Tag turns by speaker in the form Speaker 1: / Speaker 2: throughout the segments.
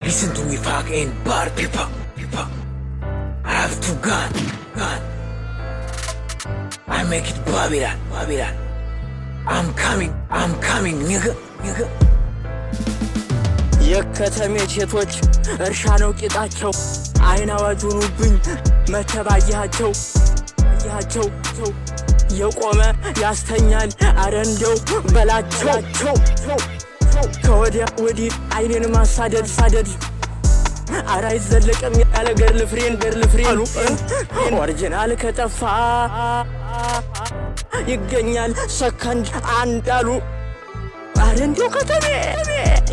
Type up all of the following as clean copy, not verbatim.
Speaker 1: Listen to me, fucking bar people. I have to gun. I make it Babylon. I'm coming, nigga.
Speaker 2: የከተሜ ሴቶች እርሻ ነው ቂጣቸው አይን አዋጁኑብኝ መተባያቸው የቆመ ያስተኛል አረንደው በላቸው ከወዲያ ወዲህ አይኔን ማሳደድ አራይ ዘለቀም ያለ ገርል ፍሬንድ ኦሪጂናል ከጠፋ ይገኛል ሰከንድ አንዳሉ አረንደው ከተሜ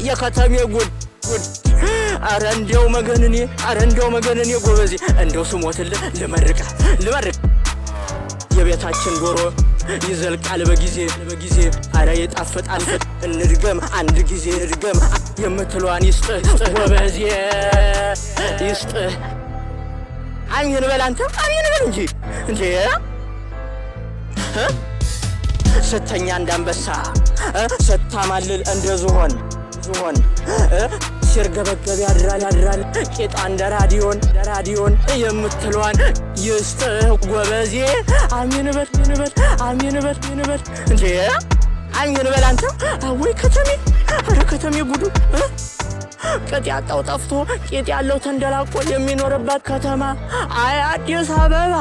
Speaker 2: የከተሜ ጉድ አረንደው መገንኔ ጎበዜ እንደው ስሞትልህ ልመርቅ የቤታችን ዶሮ ይዘልቃል በጊዜ አረ ይጣፍጣል እንድገም አንድ ጊዜ እንድገም የምትሏን ይስጥህ ጎበዜ ይስጥህ አሚን በል አንተ አሚን በል እንጂ ስተኛ እንዳንበሳ ስታማልል እንደ ዝሆን ሲርገበገብ ያድራል ቂጣ እንደ ራዲዮን የምትሏን ይስጥህ ጎበዜ አሚን በል እንጂ አሚን በል አንተ ወይ ከተሜ አረ ከተሜ ጉዱ ቅጥ ያጣው ጠፍቶ ቂጥ ያለው ተንደላቆ የሚኖርባት ከተማ አይ አዲስ አበባ